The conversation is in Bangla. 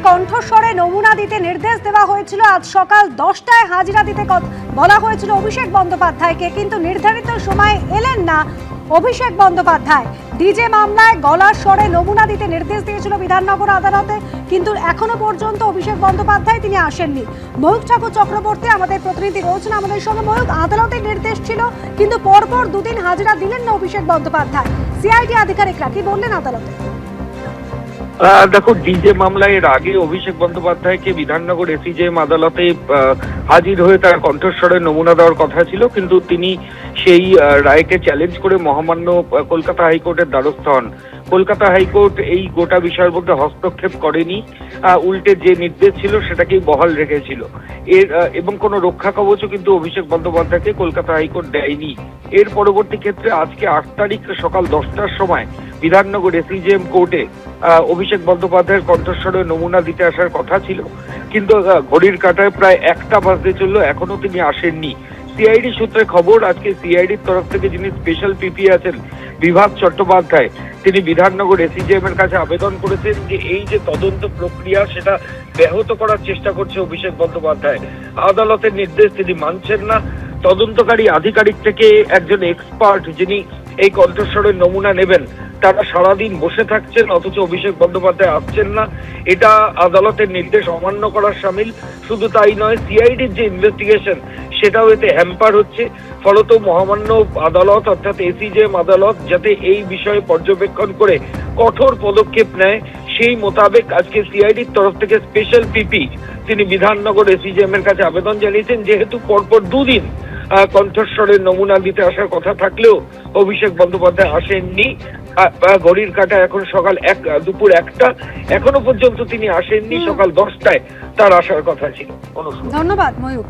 কণ্ঠস্বরে নমুনা দিতে নির্দেশ দেওয়া হয়েছিল। আজ সকাল 10টায় হাজিরা দিতে বলা হয়েছিল অভিষেক বন্দ্যোপাধ্যায়কে, কিন্তু নির্ধারিত সময়ে এলেন না অভিষেক বন্দ্যোপাধ্যায়। ডিজে মামলায় গলার স্বরে নমুনা দিতে নির্দেশ দিয়েছিল বিধাননগর আদালতে, কিন্তু এখনো পর্যন্ত অভিষেক বন্দ্যোপাধ্যায় তিনি আসেননি। ময়ূক ঠাকুর চক্রবর্তী আমাদের প্রতিনিধি রয়েছেন আমাদের সঙ্গে। ময়ূক, আদালতের নির্দেশ ছিল কিন্তু পরপর দুদিন হাজিরা দিলেন না অভিষেক বন্দ্যোপাধ্যায়। সিআইডি আধিকারিকরা কি বললেন আদালতে? দেখো, ডিজে মামলায় এর আগে অভিষেক বন্দ্যোপাধ্যায়কে বিধাননগর এসিজেএম আদালতে হাজির হয়ে তার কণ্ঠস্বরে নমুনা দেওয়ার কথা ছিল, কিন্তু তিনি সেই রায়কে চ্যালেঞ্জ করে মহামান্য কলকাতা হাইকোর্টের দ্বারস্থ হন। কলকাতা হাইকোর্ট এই গোটা বিষয়ের মধ্যে হস্তক্ষেপ করেনি, উল্টে যে নির্দেশ ছিল সেটাকেই বহাল রেখেছিল। এবং কোনো রক্ষা কবচও কিন্তু অভিষেক বন্দ্যোপাধ্যায়কে কলকাতা হাইকোর্ট দেয়নি। এর পরবর্তী ক্ষেত্রে আজকে 8 তারিখ সকাল 10টার সময় বিধাননগর এসিজেএম কোর্টে অভিষেক বন্দ্যোপাধ্যায়ের কণ্ঠস্বরে নমুনা দিতে আসার কথা ছিল, কিন্তু ঘড়ির কাঁটায় প্রায় 1টা বাজতে চললো, এখনো তিনি আসেননি। সিআইডি সূত্রে খবর, আজকে সিআইডির তরফ থেকে যিনি স্পেশাল পিপি আছেন বিভাগ চট্টোপাধ্যায়, তিনি বিধাননগর এসিজেএম এর কাছে আবেদন করেছেন যে এই যে তদন্ত প্রক্রিয়া সেটা ব্যাহত করার চেষ্টা করছে অভিষেক বন্দ্যোপাধ্যায়। আদালতের নির্দেশ তিনি মানছেন না। তদন্তকারী আধিকারিক থেকে একজন এক্সপার্ট যিনি এই কণ্ঠস্বরের নমুনা নেবেন, তারা সারাদিন বসে থাকছেন, অথচ অভিষেক বন্দ্যোপাধ্যায় আসছেন না। এটা আদালতের নির্দেশ অমান্য করার শামিল। শুধু তাই নয়, সিআইডির যে ইনভেস্টিগেশন সেটাও এতে হ্যাম্পার হচ্ছে। ফলত মহামান্য আদালত অর্থাৎ এসিজেএম আদালত যাতে এই বিষয়ে পর্যবেক্ষণ করে কঠোর পদক্ষেপ নেয়, সেই মোতাবেক আজকে সিআইডির তরফ থেকে স্পেশাল পিপি তিনি বিধাননগর এসিজেএম এর কাছে আবেদন জানিয়েছেন। যেহেতু পরপর দুদিন কণ্ঠস্বরের নমুনা দিতে আসার কথা থাকলেও অভিষেক বন্দ্যোপাধ্যায় আসেননি। ঘড়ির কাঁটা এখন দুপুর 1টা, এখনো পর্যন্ত তিনি আসেননি। সকাল 10টায় তার আসার কথা ছিল। ধন্যবাদ ময়ূক।